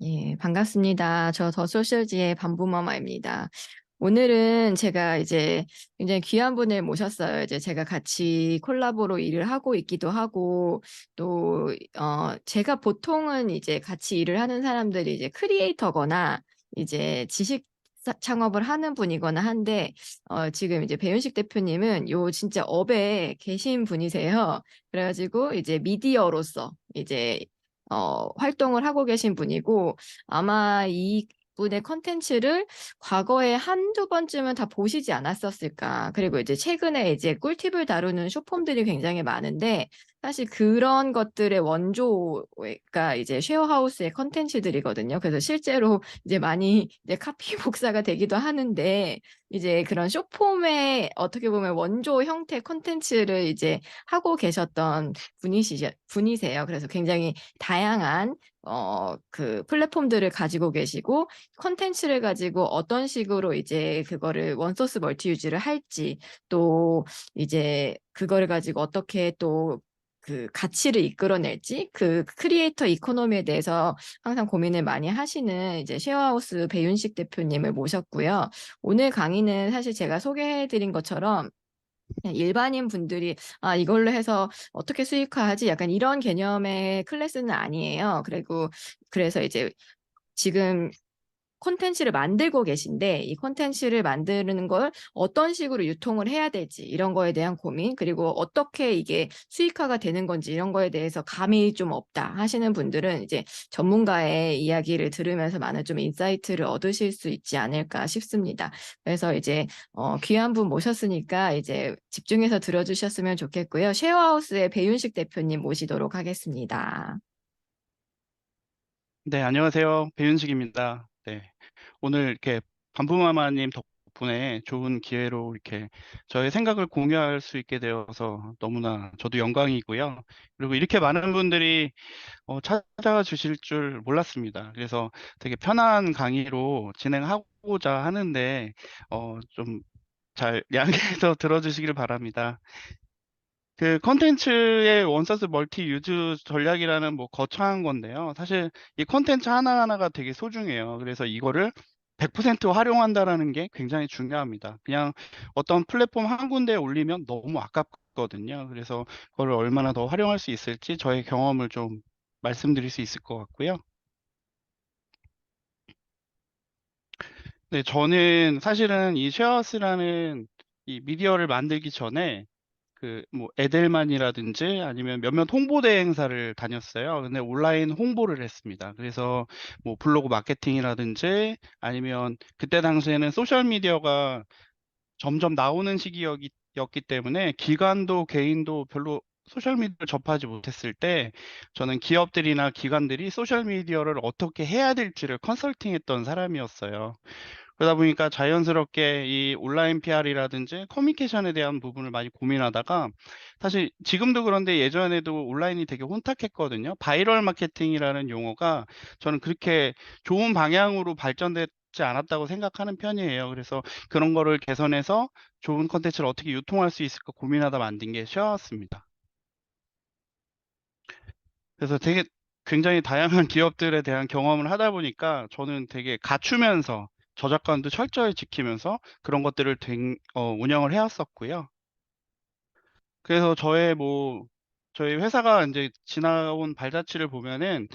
예, 반갑습니다. 저 더 소셜지의 반부마마입니다. 오늘은 제가 이제 굉장히 귀한 분을 모셨어요. 이제 제가 같이 콜라보로 일을 하고 있기도 하고, 또, 제가 보통은 이제 같이 일을 하는 사람들이 이제 크리에이터거나 이제 창업을 하는 분이거나 한데, 지금 이제 배윤식 대표님은 요 진짜 업에 계신 분이세요. 그래가지고 이제 미디어로서 이제 활동을 하고 계신 분이고, 아마 이 분의 컨텐츠를 과거에 한두 번쯤은 다 보시지 않았었을까. 그리고 이제 최근에 이제 꿀팁을 다루는 쇼폼들이 굉장히 많은데, 사실 그런 것들의 원조가 이제 쉐어하우스의 컨텐츠들이거든요. 그래서 실제로 이제 많이 이제 카피 복사가 되기도 하는데, 이제 그런 쇼폼의 어떻게 보면 원조 형태 컨텐츠를 이제 하고 계셨던 분이세요. 그래서 굉장히 다양한 그 플랫폼들을 가지고 계시고 컨텐츠를 가지고 어떤 식으로 이제 그거를 원소스 멀티 유지를 할지, 또 이제 그거를 가지고 어떻게 또 그 가치를 이끌어낼지, 그 크리에이터 이코노미에 대해서 항상 고민을 많이 하시는 이제 쉐어하우스 배윤식 대표님을 모셨고요. 오늘 강의는 사실 제가 소개해드린 것처럼 그냥 일반인 분들이 이걸로 해서 어떻게 수익화하지? 약간 이런 개념의 클래스는 아니에요. 그리고 그래서 이제 지금 콘텐츠를 만들고 계신데 이 콘텐츠를 만드는 걸 어떤 식으로 유통을 해야 될지 이런 거에 대한 고민, 그리고 어떻게 이게 수익화가 되는 건지 이런 거에 대해서 감이 좀 없다 하시는 분들은 이제 전문가의 이야기를 들으면서 많은 좀 인사이트를 얻으실 수 있지 않을까 싶습니다. 그래서 이제 귀한 분 모셨으니까 이제 집중해서 들어주셨으면 좋겠고요. 쉐어하우스의 배윤식 대표님 모시도록 하겠습니다. 네, 안녕하세요. 배윤식입니다. 네, 오늘 이렇게 반부마마님 덕분에 좋은 기회로 이렇게 저의 생각을 공유할 수 있게 되어서 너무나 저도 영광이고요. 그리고 이렇게 많은 분들이 찾아와 주실 줄 몰랐습니다. 그래서 되게 편한 강의로 진행하고자 하는데 좀 잘 양해해서 들어주시길 바랍니다. 그 컨텐츠의 원서스 멀티 유즈 전략이라는 뭐 거창한 건데요. 사실 이 컨텐츠 하나하나가 되게 소중해요. 그래서 이거를 100% 활용한다라는 게 굉장히 중요합니다. 그냥 어떤 플랫폼 한 군데에 올리면 너무 아깝거든요. 그래서 그거를 얼마나 더 활용할 수 있을지 저의 경험을 좀 말씀드릴 수 있을 것 같고요. 네, 저는 사실은 이 쉐어스라는 이 미디어를 만들기 전에 그 뭐 에델만이라든지 아니면 몇몇 홍보대 행사를 다녔어요. 근데 온라인 홍보를 했습니다. 그래서 뭐 블로그 마케팅이라든지 아니면 그때 당시에는 소셜 미디어가 점점 나오는 시기였기 때문에 기관도 개인도 별로 소셜 미디어를 접하지 못했을 때 저는 기업들이나 기관들이 소셜 미디어를 어떻게 해야 될지를 컨설팅했던 사람이었어요. 그러다 보니까 자연스럽게 이 온라인 PR이라든지 커뮤니케이션에 대한 부분을 많이 고민하다가 사실 지금도 그런데 예전에도 온라인이 되게 혼탁했거든요. 바이럴 마케팅이라는 용어가 저는 그렇게 좋은 방향으로 발전됐지 않았다고 생각하는 편이에요. 그래서 그런 거를 개선해서 좋은 컨텐츠를 어떻게 유통할 수 있을까 고민하다 만든 게 쉐어였습니다. 그래서 되게 굉장히 다양한 기업들에 대한 경험을 하다 보니까 저는 되게 갖추면서 저작권도 철저히 지키면서 그런 것들을 운영을 해왔었고요. 그래서 저희 회사가 이제 지나온 발자취를 보면은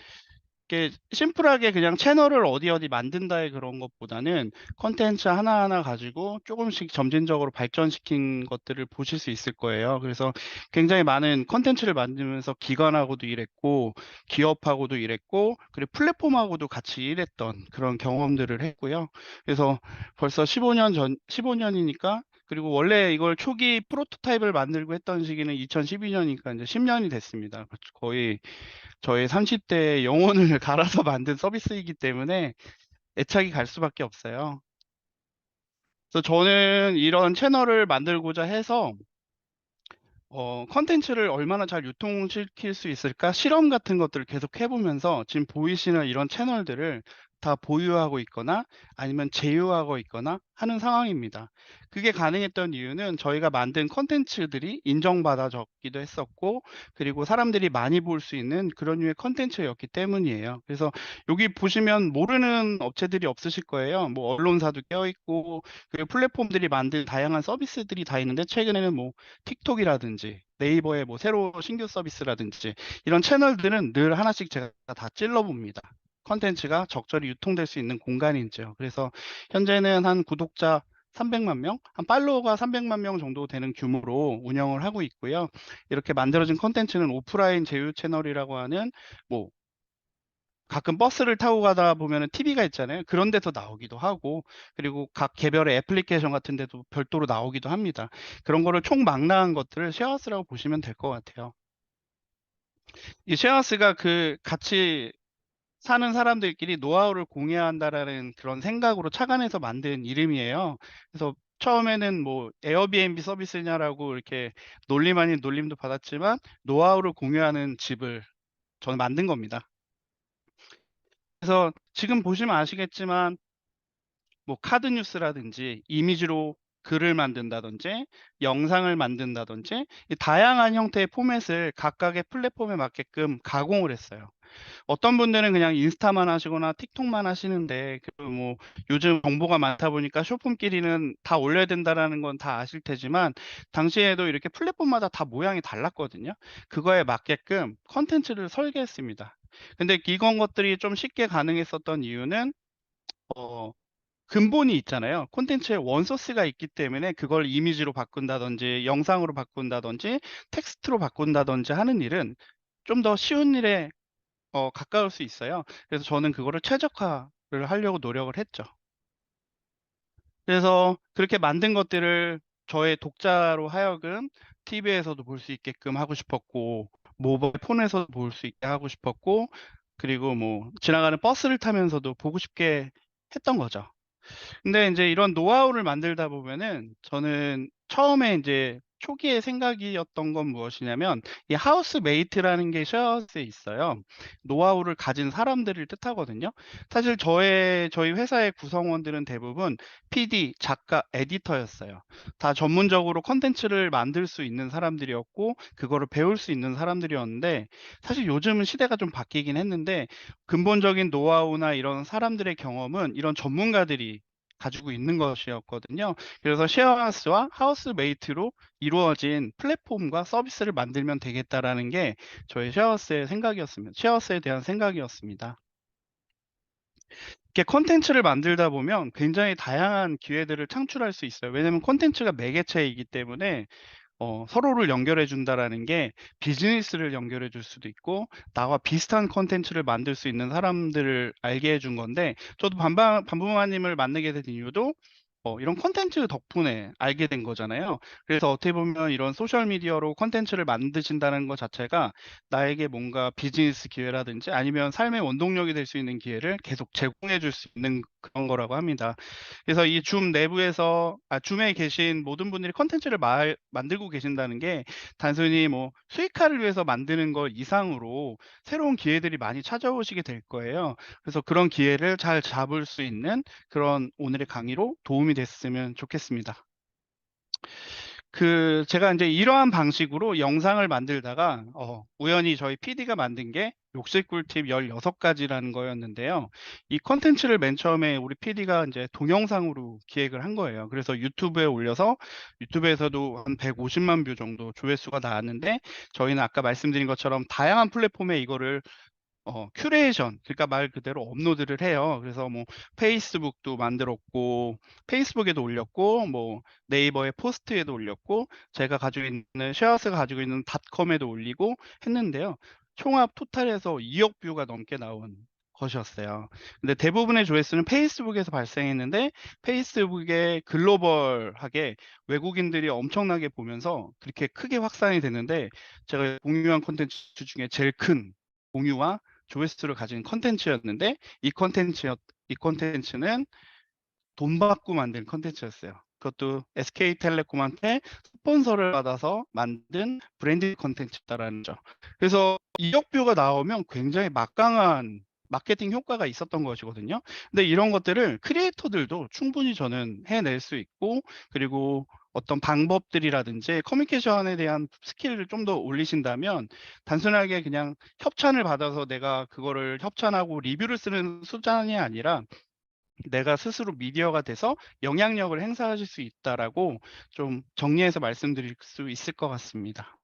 이게 심플하게 그냥 채널을 어디 어디 만든다의 그런 것보다는 컨텐츠 하나하나 가지고 조금씩 점진적으로 발전시킨 것들을 보실 수 있을 거예요. 그래서 굉장히 많은 컨텐츠를 만들면서 기관하고도 일했고, 기업하고도 일했고, 그리고 플랫폼하고도 같이 일했던 그런 경험들을 했고요. 그래서 벌써 15년이니까 그리고 원래 이걸 초기 프로토타입을 만들고 했던 시기는 2012년이니까 이제 10년이 됐습니다. 거의 저의 30대의 영혼을 갈아서 만든 서비스이기 때문에 애착이 갈 수밖에 없어요. 그래서 저는 이런 채널을 만들고자 해서 컨텐츠를 얼마나 잘 유통시킬 수 있을까 실험 같은 것들을 계속 해보면서 지금 보이시는 이런 채널들을 다 보유하고 있거나 아니면 제휴하고 있거나 하는 상황입니다. 그게 가능했던 이유는 저희가 만든 콘텐츠들이 인정받아졌기도 했었고, 그리고 사람들이 많이 볼 수 있는 그런 류의 콘텐츠였기 때문이에요. 그래서 여기 보시면 모르는 업체들이 없으실 거예요. 뭐 언론사도 껴있고, 그리고 플랫폼들이 만든 다양한 서비스들이 다 있는데, 최근에는 뭐 틱톡이라든지 네이버의 뭐 새로 신규 서비스라든지 이런 채널들은 늘 하나씩 제가 다 찔러봅니다. 컨텐츠가 적절히 유통될 수 있는 공간인지요. 그래서 현재는 한 구독자 300만 명, 한 팔로워가 300만 명 정도 되는 규모로 운영을 하고 있고요. 이렇게 만들어진 컨텐츠는 오프라인 제휴 채널이라고 하는, 뭐 가끔 버스를 타고 가다 보면은 TV가 있잖아요. 그런 데서 나오기도 하고, 그리고 각 개별의 애플리케이션 같은 데도 별도로 나오기도 합니다. 그런 거를 총망라한 것들을 쉐어하우스라고 보시면 될 것 같아요. 이 쉐어하우스가 그 같이 사는 사람들끼리 노하우를 공유한다라는 그런 생각으로 착안해서 만든 이름이에요. 그래서 처음에는 뭐 에어비앤비 서비스냐라고 이렇게 놀림 아닌 놀림도 받았지만, 노하우를 공유하는 집을 저는 만든 겁니다. 그래서 지금 보시면 아시겠지만, 뭐 카드 뉴스라든지 이미지로 글을 만든다든지 영상을 만든다든지, 이 다양한 형태의 포맷을 각각의 플랫폼에 맞게끔 가공을 했어요. 어떤 분들은 그냥 인스타만 하시거나 틱톡만 하시는데, 뭐 요즘 정보가 많다 보니까 쇼폼끼리는 다 올려야 된다라는 건 다 아실 테지만, 당시에도 이렇게 플랫폼마다 다 모양이 달랐거든요. 그거에 맞게끔 컨텐츠를 설계했습니다. 근데 이런 것들이 좀 쉽게 가능했었던 이유는, 어, 근본이 있잖아요. 콘텐츠의 원소스가 있기 때문에 그걸 이미지로 바꾼다든지 영상으로 바꾼다든지 텍스트로 바꾼다든지 하는 일은 좀 더 쉬운 일에 가까울 수 있어요. 그래서 저는 그거를 최적화를 하려고 노력을 했죠. 그래서 그렇게 만든 것들을 저의 독자로 하여금 TV에서도 볼 수 있게끔 하고 싶었고, 모바일 폰에서도 볼 수 있게 하고 싶었고, 그리고 뭐 지나가는 버스를 타면서도 보고 싶게 했던 거죠. 근데 이제 이런 노하우를 만들다 보면은, 저는 처음에 이제 초기의 생각이었던 건 무엇이냐면, 이 하우스메이트라는 게 쉐어하우스에 있어요. 노하우를 가진 사람들을 뜻하거든요. 사실 저희 회사의 구성원들은 대부분 PD, 작가, 에디터였어요. 다 전문적으로 컨텐츠를 만들 수 있는 사람들이었고, 그거를 배울 수 있는 사람들이었는데, 사실 요즘은 시대가 좀 바뀌긴 했는데, 근본적인 노하우나 이런 사람들의 경험은 이런 전문가들이 가지고 있는 것이었거든요. 그래서 쉐어하우스와 하우스메이트로 이루어진 플랫폼과 서비스를 만들면 되겠다라는 게 저의 쉐어하우스의 생각이었습니다. 쉐어하우스에 대한 생각이었습니다. 이렇게 콘텐츠를 만들다 보면 굉장히 다양한 기회들을 창출할 수 있어요. 왜냐하면 콘텐츠가 매개체이기 때문에, 서로를 연결해 준다라는 게 비즈니스를 연결해 줄 수도 있고, 나와 비슷한 콘텐츠를 만들 수 있는 사람들을 알게 해준 건데, 저도 반부마님을 만나게 된 이유도 이런 콘텐츠 덕분에 알게 된 거잖아요. 그래서 어떻게 보면 이런 소셜 미디어로 콘텐츠를 만드신다는 것 자체가 나에게 뭔가 비즈니스 기회라든지 아니면 삶의 원동력이 될 수 있는 기회를 계속 제공해 줄 수 있는 그런 거라고 합니다. 그래서 이 줌에 계신 모든 분들이 콘텐츠를 만들고 계신다는 게, 단순히 뭐 수익화를 위해서 만드는 것 이상으로 새로운 기회들이 많이 찾아오시게 될 거예요. 그래서 그런 기회를 잘 잡을 수 있는 그런 오늘의 강의로 도움이 됐으면 좋겠습니다. 제가 이제 이러한 방식으로 영상을 만들다가 우연히 저희 PD가 만든 게 욕실 꿀팁 16가지라는 거였는데요. 이 콘텐츠를 맨 처음에 우리 PD가 이제 동영상으로 기획을 한 거예요. 그래서 유튜브에 올려서 유튜브에서도 한 150만 뷰 정도 조회수가 나왔는데, 저희는 아까 말씀드린 것처럼 다양한 플랫폼에 이거를 큐레이션, 그러니까 말 그대로 업로드를 해요. 그래서 뭐 페이스북도 만들었고, 페이스북에도 올렸고, 뭐 네이버의 포스트에도 올렸고, 제가 가지고 있는 쉐어스가 가지고 있는 닷컴에도 올리고 했는데요. 총합 토탈에서 2억 뷰가 넘게 나온 것이었어요. 근데 대부분의 조회수는 페이스북에서 발생했는데, 페이스북에 글로벌하게 외국인들이 엄청나게 보면서 그렇게 크게 확산이 됐는데, 제가 공유한 콘텐츠 중에 제일 큰 공유와 조회수를 가진 컨텐츠였는데, 이 컨텐츠는 돈 받고 만든 컨텐츠였어요. 그것도 SK텔레콤한테 스폰서를 받아서 만든 브랜드 컨텐츠다라는 점. 그래서 2억 뷰가 나오면 굉장히 막강한 마케팅 효과가 있었던 것이거든요. 근데 이런 것들을 크리에이터들도 충분히 저는 해낼 수 있고, 그리고 어떤 방법들이라든지 커뮤니케이션에 대한 스킬을 좀 더 올리신다면 단순하게 그냥 협찬을 받아서 내가 그거를 협찬하고 리뷰를 쓰는 수단이 아니라 내가 스스로 미디어가 돼서 영향력을 행사하실 수 있다라고 좀 정리해서 말씀드릴 수 있을 것 같습니다.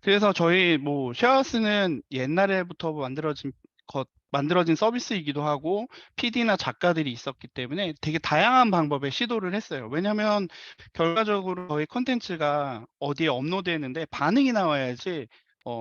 그래서 저희 뭐 쉐어하우스는 옛날에부터 만들어진 서비스이기도 하고 PD나 작가들이 있었기 때문에 되게 다양한 방법의 시도를 했어요. 왜냐하면 결과적으로 저희 콘텐츠가 어디에 업로드했는데 반응이 나와야지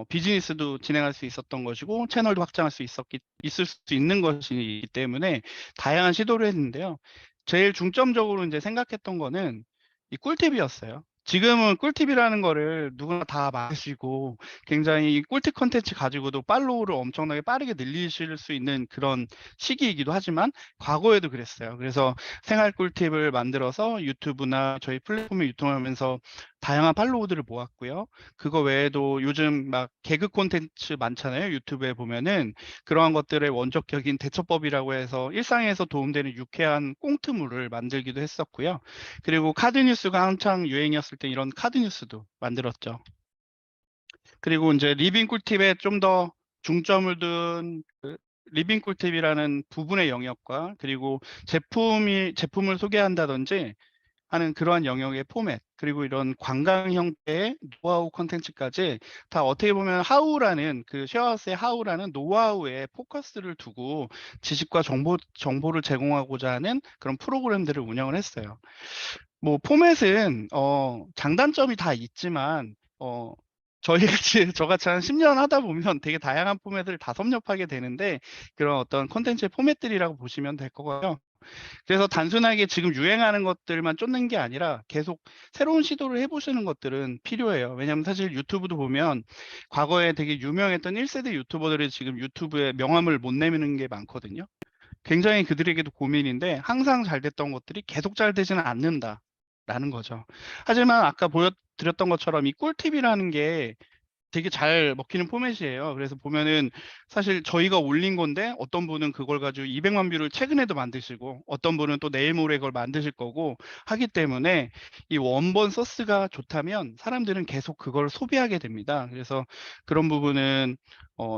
비즈니스도 진행할 수 있었던 것이고 채널도 확장할 수 있을 수 있는 것이기 때문에 다양한 시도를 했는데요. 제일 중점적으로 이제 생각했던 거는 이 꿀팁이었어요. 지금은 꿀팁이라는 거를 누구나 다 마시고 굉장히 꿀팁 콘텐츠 가지고도 팔로우를 엄청나게 빠르게 늘리실 수 있는 그런 시기이기도 하지만 과거에도 그랬어요. 그래서 생활 꿀팁을 만들어서 유튜브나 저희 플랫폼에 유통하면서 다양한 팔로우들을 모았고요. 그거 외에도 요즘 막 개그 콘텐츠 많잖아요. 유튜브에 보면은 그러한 것들의 원초적인 대처법이라고 해서 일상에서 도움되는 유쾌한 꽁트물을 만들기도 했었고요. 그리고 카드 뉴스가 한창 유행이었을 때 이런 카드 뉴스도 만들었죠. 그리고 이제 리빙 꿀팁에 좀 더 중점을 둔 리빙 꿀팁이라는 부분의 영역과 그리고 제품을 소개한다든지 하는 그러한 영역의 포맷, 그리고 이런 관광 형태의 노하우 콘텐츠까지 다 어떻게 보면 하우라는 그 쉐어하우스의 하우라는 노하우에 포커스를 두고 지식과 정보를 제공하고자 하는 그런 프로그램들을 운영을 했어요. 뭐 포맷은 장단점이 다 있지만 저희 같이 저같이 한 10년 하다 보면 되게 다양한 포맷을 다 섭렵하게 되는데 그런 어떤 콘텐츠의 포맷들이라고 보시면 될 거고요. 그래서 단순하게 지금 유행하는 것들만 쫓는 게 아니라 계속 새로운 시도를 해보시는 것들은 필요해요. 왜냐하면 사실 유튜브도 보면 과거에 되게 유명했던 1세대 유튜버들이 지금 유튜브에 명함을 못 내미는 게 많거든요. 굉장히 그들에게도 고민인데 항상 잘 됐던 것들이 계속 잘 되지는 않는다라는 거죠. 하지만 아까 보여드렸던 것처럼 이 꿀팁이라는 게 되게 잘 먹히는 포맷이에요. 그래서 보면은 사실 저희가 올린 건데 어떤 분은 그걸 가지고 200만 뷰를 최근에도 만드시고 어떤 분은 또 내일 모레 그걸 만드실 거고 하기 때문에 이 원본 소스가 좋다면 사람들은 계속 그걸 소비하게 됩니다. 그래서 그런 부분은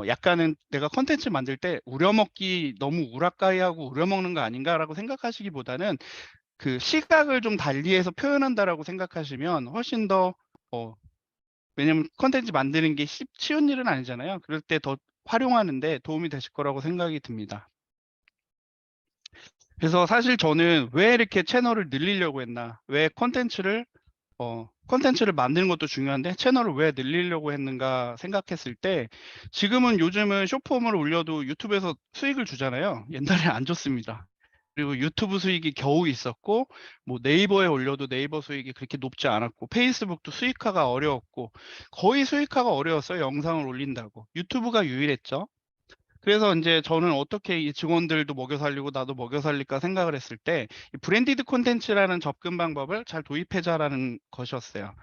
약간은 내가 컨텐츠 만들 때 우려먹기 너무 우락가이하고 우려먹는 거 아닌가라고 생각하시기보다는 그 시각을 좀 달리해서 표현한다라고 생각하시면 훨씬 더 어, 왜냐면 컨텐츠 만드는 게 쉬운 일은 아니잖아요. 그럴 때 더 활용하는 데 도움이 되실 거라고 생각이 듭니다. 그래서 사실 저는 왜 이렇게 채널을 늘리려고 했나? 왜 컨텐츠를 만드는 것도 중요한데 채널을 왜 늘리려고 했는가 생각했을 때 지금은 요즘은 숏폼을 올려도 유튜브에서 수익을 주잖아요. 옛날에 안 줬습니다. 그리고 유튜브 수익이 겨우 있었고 뭐 네이버에 올려도 네이버 수익이 그렇게 높지 않았고 페이스북도 수익화가 어려웠고 거의 수익화가 어려웠어요. 영상을 올린다고. 유튜브가 유일했죠. 그래서 이제 저는 어떻게 이 직원들도 먹여 살리고 나도 먹여 살릴까 생각을 했을 때 이 브랜디드 콘텐츠라는 접근 방법을 잘 도입해자라는 것이었어요.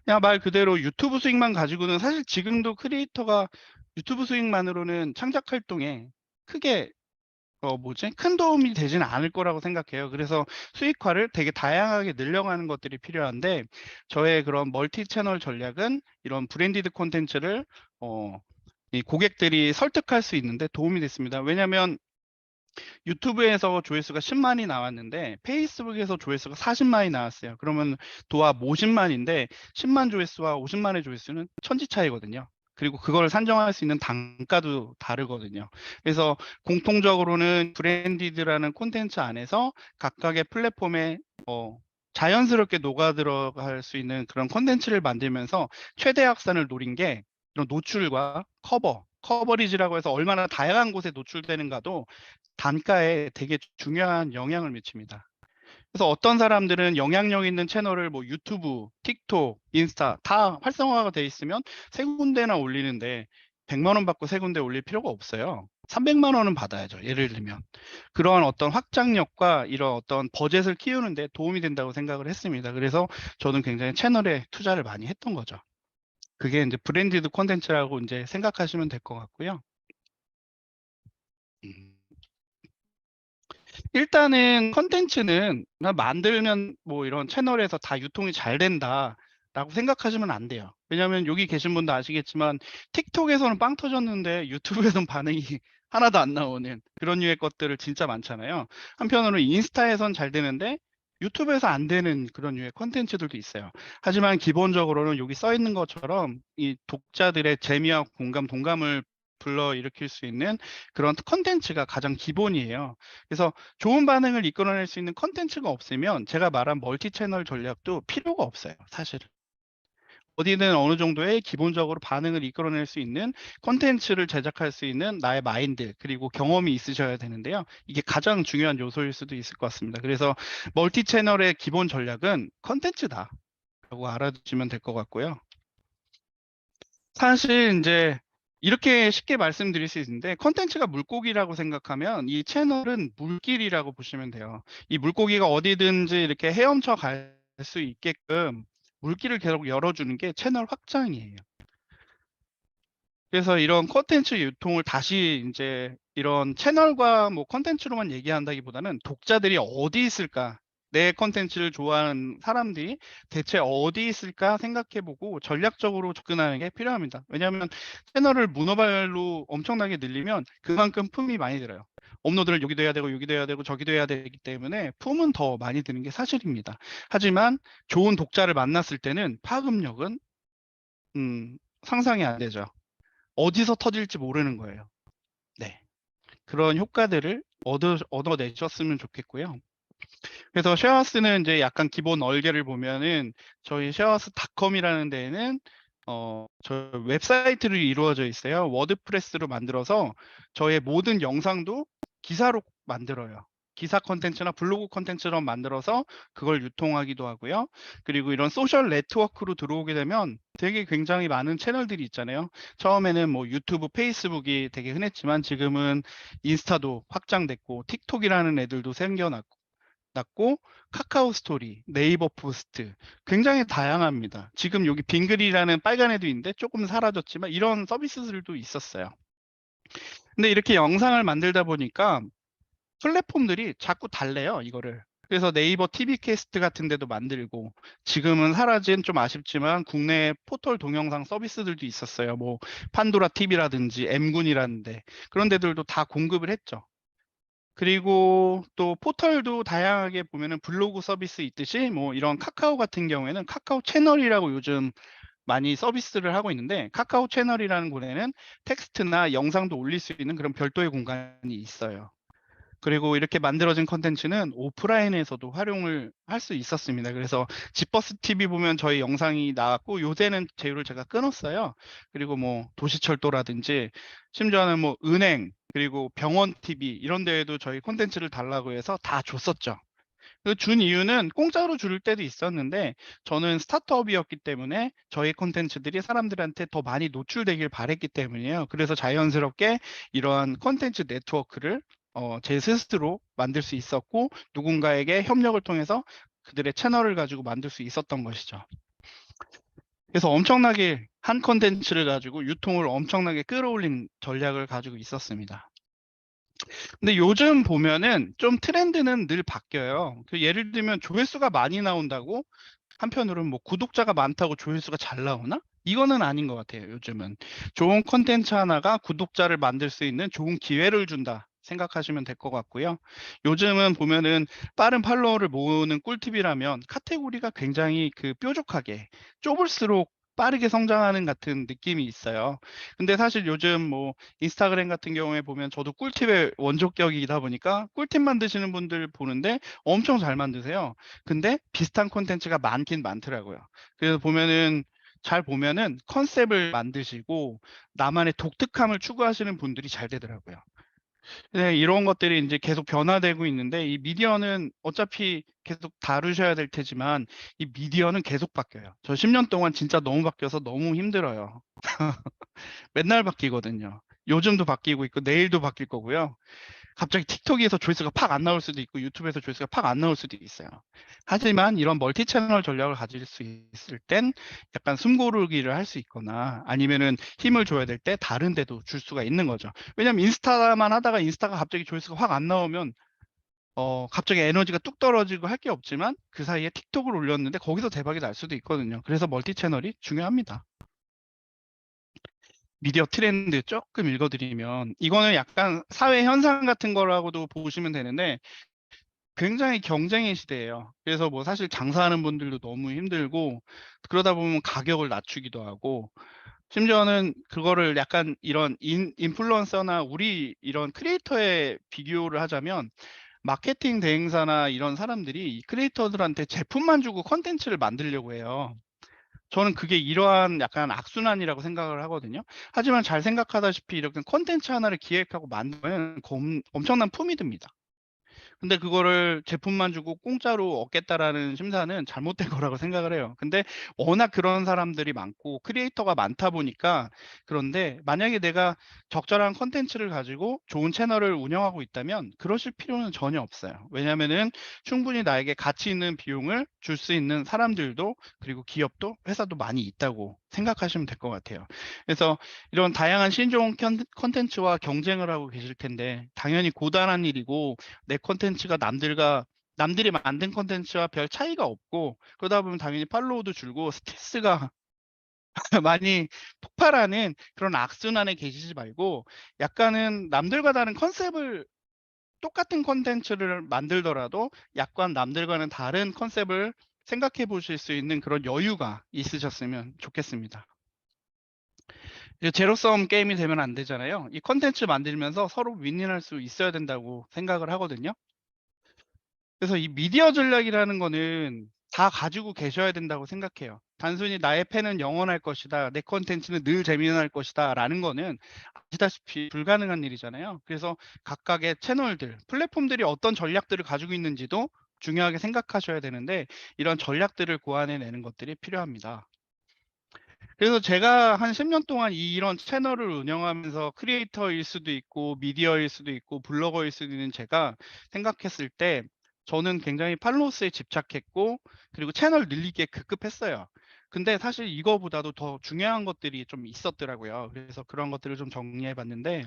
그냥 말 그대로 유튜브 수익만 가지고는 사실 지금도 크리에이터가 유튜브 수익만으로는 창작 활동에 크게 큰 도움이 되지는 않을 거라고 생각해요. 그래서 수익화를 되게 다양하게 늘려가는 것들이 필요한데 저의 그런 멀티 채널 전략은 이런 브랜디드 콘텐츠를 이 고객들이 설득할 수 있는데 도움이 됐습니다. 왜냐하면 유튜브에서 조회수가 10만이 나왔는데 페이스북에서 조회수가 40만이 나왔어요. 그러면 도합 50만인데 10만 조회수와 50만의 조회수는 천지 차이거든요. 그리고 그걸 산정할 수 있는 단가도 다르거든요. 그래서 공통적으로는 브랜디드라는 콘텐츠 안에서 각각의 플랫폼에 자연스럽게 녹아 들어갈 수 있는 그런 콘텐츠를 만들면서 최대 확산을 노린 게 이런 노출과 커버리지라고 해서 얼마나 다양한 곳에 노출되는가도 단가에 되게 중요한 영향을 미칩니다. 그래서 어떤 사람들은 영향력 있는 채널을 뭐 유튜브, 틱톡, 인스타 다 활성화가 돼 있으면 세 군데나 올리는데 100만 원 받고 세 군데 올릴 필요가 없어요. 300만 원은 받아야죠. 예를 들면. 그러한 어떤 확장력과 이런 어떤 버젯을 키우는 데 도움이 된다고 생각을 했습니다. 그래서 저는 굉장히 채널에 투자를 많이 했던 거죠. 그게 이제 브랜디드 콘텐츠라고 이제 생각하시면 될 것 같고요. 음. 일단은 컨텐츠는 만들면 뭐 이런 채널에서 다 유통이 잘 된다라고 생각하시면 안 돼요. 왜냐하면 여기 계신 분도 아시겠지만 틱톡에서는 빵 터졌는데 유튜브에서는 반응이 하나도 안 나오는 그런 류의 것들을 진짜 많잖아요. 한편으로 인스타에선 잘 되는데 유튜브에서 안 되는 그런 류의 컨텐츠들도 있어요. 하지만 기본적으로는 여기 써 있는 것처럼 이 독자들의 재미와 공감, 동감을 불러일으킬 수 있는 그런 컨텐츠가 가장 기본이에요. 그래서 좋은 반응을 이끌어낼 수 있는 컨텐츠가 없으면 제가 말한 멀티 채널 전략도 필요가 없어요, 사실은. 어디든 어느 정도의 기본적으로 반응을 이끌어낼 수 있는 컨텐츠를 제작할 수 있는 나의 마인드, 그리고 경험이 있으셔야 되는데요. 이게 가장 중요한 요소일 수도 있을 것 같습니다. 그래서 멀티 채널의 기본 전략은 컨텐츠다라고 알아두시면 될 것 같고요. 사실 이제 이렇게 쉽게 말씀드릴 수 있는데 컨텐츠가 물고기라고 생각하면 이 채널은 물길이라고 보시면 돼요. 이 물고기가 어디든지 이렇게 헤엄쳐 갈 수 있게끔 물길을 계속 열어주는 게 채널 확장이에요. 그래서 이런 콘텐츠 유통을 다시 이제 이런 채널과 뭐 콘텐츠로만 얘기한다기보다는 독자들이 어디 있을까? 내 콘텐츠를 좋아하는 사람들이 대체 어디 있을까 생각해보고 전략적으로 접근하는 게 필요합니다. 왜냐하면 채널을 문어발로 엄청나게 늘리면 그만큼 품이 많이 들어요. 업로드를 여기도 해야 되고 여기도 해야 되고 저기도 해야 되기 때문에 품은 더 많이 드는 게 사실입니다. 하지만 좋은 독자를 만났을 때는 파급력은 상상이 안 되죠. 어디서 터질지 모르는 거예요. 네. 그런 효과들을 얻어내셨으면 좋겠고요. 그래서 쉐어하우스는 이제 약간 기본 얼개를 보면은 저희 쉐어하우스닷컴이라는 데에는 저 웹사이트로 이루어져 있어요. 워드프레스로 만들어서 저의 모든 영상도 기사로 만들어요. 기사 컨텐츠나 블로그 컨텐츠로 만들어서 그걸 유통하기도 하고요. 그리고 이런 소셜 네트워크로 들어오게 되면 되게 굉장히 많은 채널들이 있잖아요. 처음에는 뭐 유튜브, 페이스북이 되게 흔했지만 지금은 인스타도 확장됐고 틱톡이라는 애들도 생겨났고 카카오 스토리, 네이버 포스트 굉장히 다양합니다. 지금 여기 빙글이라는 빨간 애도 있는데 조금 사라졌지만 이런 서비스들도 있었어요. 근데 이렇게 영상을 만들다 보니까 플랫폼들이 자꾸 달래요, 이거를. 그래서 네이버 TV 캐스트 같은 데도 만들고 지금은 사라진 좀 아쉽지만 국내 포털 동영상 서비스들도 있었어요. 뭐 판도라 TV라든지 M군이라는 데 그런 데들도 다 공급을 했죠. 그리고 또 포털도 다양하게 보면은 블로그 서비스 있듯이 뭐 이런 카카오 같은 경우에는 카카오 채널이라고 요즘 많이 서비스를 하고 있는데 카카오 채널이라는 곳에는 텍스트나 영상도 올릴 수 있는 그런 별도의 공간이 있어요. 그리고 이렇게 만들어진 컨텐츠는 오프라인에서도 활용을 할 수 있었습니다. 그래서 지버스 TV 보면 저희 영상이 나왔고 요새는 제휴를 제가 끊었어요. 그리고 뭐 도시철도라든지 심지어는 뭐 은행 그리고 병원 TV 이런 데에도 저희 콘텐츠를 달라고 해서 다 줬었죠. 그 준 이유는 공짜로 줄 때도 있었는데 저는 스타트업이었기 때문에 저희 콘텐츠들이 사람들한테 더 많이 노출되길 바랬기 때문이에요. 그래서 자연스럽게 이러한 콘텐츠 네트워크를 제 스스로 만들 수 있었고 누군가에게 협력을 통해서 그들의 채널을 가지고 만들 수 있었던 것이죠. 그래서 엄청나게 한 콘텐츠를 가지고 유통을 엄청나게 끌어올린 전략을 가지고 있었습니다. 근데 요즘 보면은 좀 트렌드는 늘 바뀌어요. 그 예를 들면 조회수가 많이 나온다고 한편으로는 뭐 구독자가 많다고 조회수가 잘 나오나? 이거는 아닌 것 같아요, 요즘은. 좋은 콘텐츠 하나가 구독자를 만들 수 있는 좋은 기회를 준다. 생각하시면 될 것 같고요. 요즘은 보면은 빠른 팔로워를 모으는 꿀팁이라면 카테고리가 굉장히 그 뾰족하게 좁을수록 빠르게 성장하는 같은 느낌이 있어요. 근데 사실 요즘 뭐 인스타그램 같은 경우에 보면 저도 꿀팁의 원조격이다 보니까 꿀팁 만드시는 분들 보는데 엄청 잘 만드세요. 근데 비슷한 콘텐츠가 많긴 많더라고요. 그래서 보면은 잘 보면은 컨셉을 만드시고 나만의 독특함을 추구하시는 분들이 잘 되더라고요. 네, 이런 것들이 이제 계속 변화되고 있는데 이 미디어는 어차피 계속 다루셔야 될 테지만 이 미디어는 계속 바뀌어요. 저 10년 동안 진짜 너무 바뀌어서 너무 힘들어요. 맨날 바뀌거든요. 요즘도 바뀌고 있고 내일도 바뀔 거고요. 갑자기 틱톡에서 조회수가 팍 안 나올 수도 있고 유튜브에서 조회수가 팍 안 나올 수도 있어요. 하지만 이런 멀티 채널 전략을 가질 수 있을 땐 약간 숨고르기를 할 수 있거나 아니면은 힘을 줘야 될 때 다른 데도 줄 수가 있는 거죠. 왜냐면 인스타만 하다가 인스타가 갑자기 조회수가 확 안 나오면 갑자기 에너지가 뚝 떨어지고 할 게 없지만 그 사이에 틱톡을 올렸는데 거기서 대박이 날 수도 있거든요. 그래서 멀티 채널이 중요합니다. 미디어 트렌드 조금 읽어드리면 이거는 약간 사회 현상 같은 거라고도 보시면 되는데 굉장히 경쟁의 시대예요. 그래서 뭐 사실 장사하는 분들도 너무 힘들고 그러다 보면 가격을 낮추기도 하고 심지어는 그거를 약간 이런 인플루언서나 우리 이런 크리에이터에 비교를 하자면 마케팅 대행사나 이런 사람들이 이 크리에이터들한테 제품만 주고 컨텐츠를 만들려고 해요. 저는 그게 이러한 약간 악순환이라고 생각을 하거든요. 하지만 잘 생각하다시피 이렇게 콘텐츠 하나를 기획하고 만들면 엄청난 품이 듭니다. 근데 그거를 제품만 주고 공짜로 얻겠다라는 심사는 잘못된 거라고 생각을 해요. 근데 워낙 그런 사람들이 많고 크리에이터가 많다 보니까 그런데 만약에 내가 적절한 콘텐츠를 가지고 좋은 채널을 운영하고 있다면 그러실 필요는 전혀 없어요. 왜냐면은 충분히 나에게 가치 있는 비용을 줄 수 있는 사람들도 그리고 기업도 회사도 많이 있다고 생각하시면 될 것 같아요. 그래서 이런 다양한 신종 콘텐츠와 경쟁을 하고 계실 텐데 당연히 고단한 일이고 내 콘텐츠가 남들이 만든 콘텐츠와 별 차이가 없고 그러다 보면 당연히 팔로워도 줄고 스트레스가 많이 폭발하는 그런 악순환에 계시지 말고 약간은 남들과 다른 컨셉을 똑같은 콘텐츠를 만들더라도 약간 남들과는 다른 컨셉을 생각해 보실 수 있는 그런 여유가 있으셨으면 좋겠습니다. 이제 제로섬 게임이 되면 안 되잖아요. 이 콘텐츠 만들면서 서로 윈윈할 수 있어야 된다고 생각을 하거든요. 그래서 이 미디어 전략이라는 거는 다 가지고 계셔야 된다고 생각해요. 단순히 '나의 팬은 영원할 것이다. 내 콘텐츠는 늘 재미날 것이다.'라는 거는 아시다시피 불가능한 일이잖아요. 그래서 각각의 채널들, 플랫폼들이 어떤 전략들을 가지고 있는지도 중요하게 생각하셔야 되는데 이런 전략들을 고안해 내는 것들이 필요합니다. 그래서 제가 한 10년 동안 이런 채널을 운영하면서 크리에이터일 수도 있고 미디어일 수도 있고 블로거일 수도 있는 제가 생각했을 때 저는 굉장히 팔로우 수에 집착했고 그리고 채널 늘리기에 급급했어요. 근데 사실 이거보다도 더 중요한 것들이 좀 있었더라고요. 그래서 그런 것들을 좀 정리해 봤는데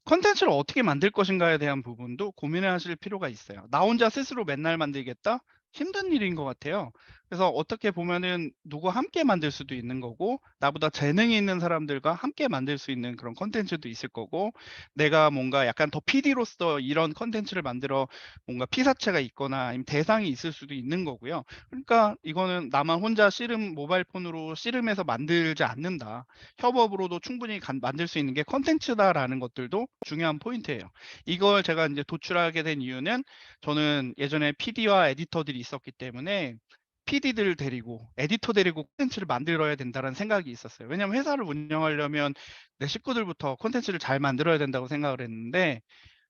콘텐츠를 어떻게 만들 것인가에 대한 부분도 고민을 하실 필요가 있어요. 나 혼자 스스로 맨날 만들겠다? 힘든 일인 것 같아요. 그래서 어떻게 보면은 누구와 함께 만들 수도 있는 거고, 나보다 재능이 있는 사람들과 함께 만들 수 있는 그런 콘텐츠도 있을 거고, 내가 뭔가 약간 더 PD로서 이런 콘텐츠를 만들어 뭔가 피사체가 있거나 아니면 대상이 있을 수도 있는 거고요. 그러니까 이거는 나만 혼자 씨름 모바일 폰으로 씨름해서 만들지 않는다. 협업으로도 충분히 만들 수 있는 게 콘텐츠다라는 것들도 중요한 포인트예요. 이걸 제가 이제 도출하게 된 이유는 저는 예전에 PD와 에디터들이 있었기 때문에 PD들 데리고 에디터 데리고 콘텐츠를 만들어야 된다는 생각이 있었어요. 왜냐하면 회사를 운영하려면 내 식구들부터 콘텐츠를 잘 만들어야 된다고 생각을 했는데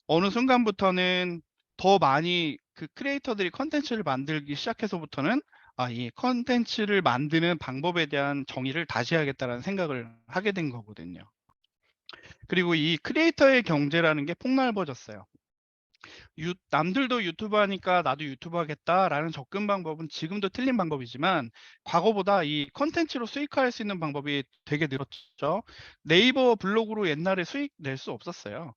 어느 순간부터는 더 많이 그 크리에이터들이 콘텐츠를 만들기 시작해서부터는 이 콘텐츠를 만드는 방법에 대한 정의를 다시 해야겠다는 생각을 하게 된 거거든요. 그리고 이 크리에이터의 경제라는 게 폭넓어졌어요. 남들도 유튜브 하니까 나도 유튜브 하겠다라는 접근 방법은 지금도 틀린 방법이지만 과거보다 이 콘텐츠로 수익화할 수 있는 방법이 되게 늘었죠. 네이버 블로그로 옛날에 수익 낼 수 없었어요.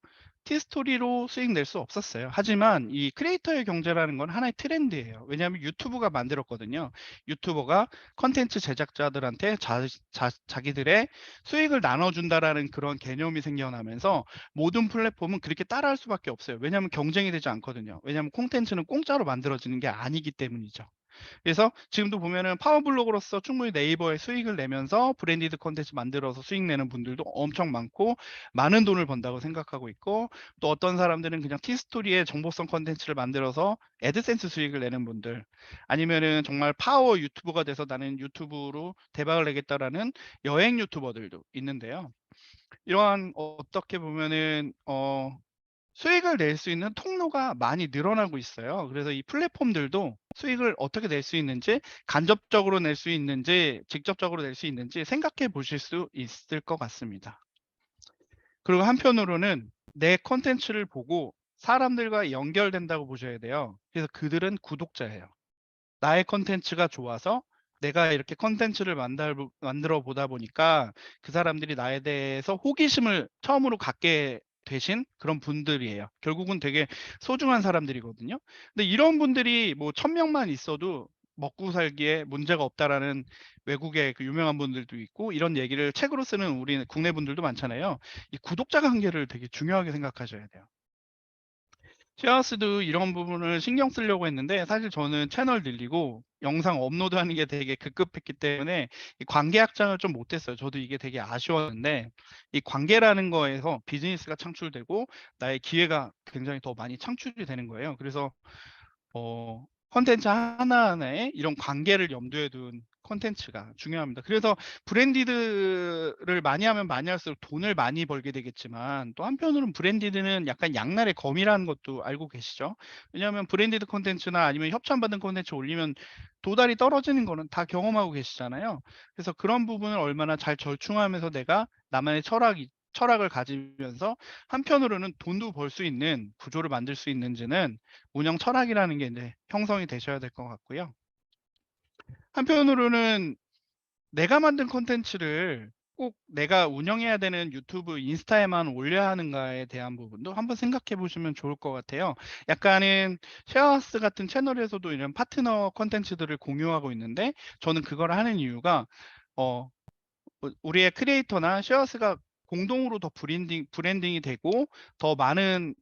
티스토리로 수익 낼 수 없었어요. 하지만 이 크리에이터의 경제라는 건 하나의 트렌드예요. 왜냐하면 유튜브가 만들었거든요. 유튜버가 콘텐츠 제작자들한테 자기들의 수익을 나눠준다라는 그런 개념이 생겨나면서 모든 플랫폼은 그렇게 따라할 수밖에 없어요. 왜냐하면 경쟁이 되지 않거든요. 왜냐하면 콘텐츠는 공짜로 만들어지는 게 아니기 때문이죠. 그래서 지금도 보면은 파워블로거로서 충분히 네이버에 수익을 내면서 브랜디드 콘텐츠 만들어서 수익 내는 분들도 엄청 많고 많은 돈을 번다고 생각하고 있고 또 어떤 사람들은 그냥 티스토리에 정보성 콘텐츠를 만들어서 애드센스 수익을 내는 분들 아니면은 정말 파워 유튜버가 돼서 나는 유튜브로 대박을 내겠다라는 여행 유튜버들도 있는데요. 이러한 어떻게 보면은 수익을 낼 수 있는 통로가 많이 늘어나고 있어요. 그래서 이 플랫폼들도 수익을 어떻게 낼 수 있는지, 간접적으로 낼 수 있는지, 직접적으로 낼 수 있는지 생각해 보실 수 있을 것 같습니다. 그리고 한편으로는 내 콘텐츠를 보고 사람들과 연결된다고 보셔야 돼요. 그래서 그들은 구독자예요. 나의 콘텐츠가 좋아서 내가 이렇게 콘텐츠를 만들어 보다 보니까 그 사람들이 나에 대해서 호기심을 처음으로 갖게 되신 그런 분들이에요. 결국은 되게 소중한 사람들이거든요. 근데 이런 분들이 뭐 1000명만 있어도 먹고 살기에 문제가 없다라는 외국의 그 유명한 분들도 있고, 이런 얘기를 책으로 쓰는 우리 국내 분들도 많잖아요. 이 구독자 관계를 되게 중요하게 생각하셔야 돼요. 쉐어스도 이런 부분을 신경 쓰려고 했는데, 사실 저는 채널 늘리고 영상 업로드하는 게 되게 급급했기 때문에 이 관계 확장을 좀 못했어요. 저도 이게 되게 아쉬웠는데, 이 관계라는 거에서 비즈니스가 창출되고 나의 기회가 굉장히 더 많이 창출이 되는 거예요. 그래서 콘텐츠 하나하나에 이런 관계를 염두에 둔 콘텐츠가 중요합니다. 그래서 브랜디드를 많이 하면 많이 할수록 돈을 많이 벌게 되겠지만, 또 한편으로는 브랜디드는 약간 양날의 검이라는 것도 알고 계시죠? 왜냐하면 브랜디드 콘텐츠나 아니면 협찬받은 콘텐츠 올리면 도달이 떨어지는 거는 다 경험하고 계시잖아요. 그래서 그런 부분을 얼마나 잘 절충하면서 내가 나만의 철학을 가지면서 한편으로는 돈도 벌 수 있는 구조를 만들 수 있는지는 운영 철학이라는 게 이제 형성이 되셔야 될 것 같고요. 한편으로는 내가 만든 콘텐츠를 꼭 내가 운영해야 되는 유튜브, 인스타에만 올려야 하는가에 대한 부분도 한번 생각해 보시면 좋을 것 같아요. 약간은 쉐어하우스 같은 채널에서도 이런 파트너 콘텐츠들을 공유하고 있는데, 저는 그걸 하는 이유가 어 우리의 크리에이터나 쉐어하우스가 공동으로 더 브랜딩이 되고 더 많은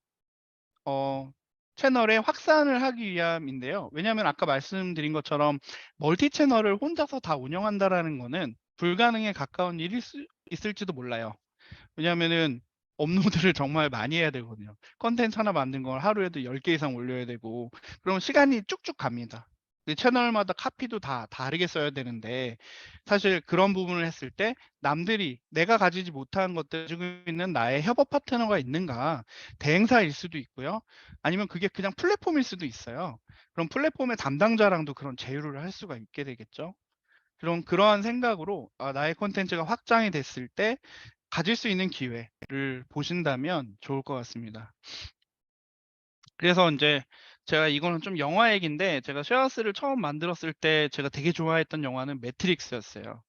어 채널의 확산을 하기 위함인데요. 왜냐하면 아까 말씀드린 것처럼 멀티 채널을 혼자서 다 운영한다라는 거는 불가능에 가까운 일일 수 있을지도 몰라요. 왜냐하면은 업로드를 정말 많이 해야 되거든요. 컨텐츠 하나 만든 걸 하루에도 10개 이상 올려야 되고, 그러면 시간이 쭉쭉 갑니다. 그 채널마다 카피도 다 다르게 써야 되는데, 사실 그런 부분을 했을 때 남들이 내가 가지지 못한 것들 가지고 있는 나의 협업 파트너가 있는가, 대행사일 수도 있고요. 아니면 그게 그냥 플랫폼일 수도 있어요. 그럼 플랫폼의 담당자랑도 그런 제휴를 할 수가 있게 되겠죠. 그럼 그러한 생각으로 나의 콘텐츠가 확장이 됐을 때 가질 수 있는 기회를 보신다면 좋을 것 같습니다. 그래서 인제 제가 이거는 좀 영화 얘기인데, 제가 쉐어스를 처음 만들었을 때 제가 되게 좋아했던 영화는 매트릭스였어요.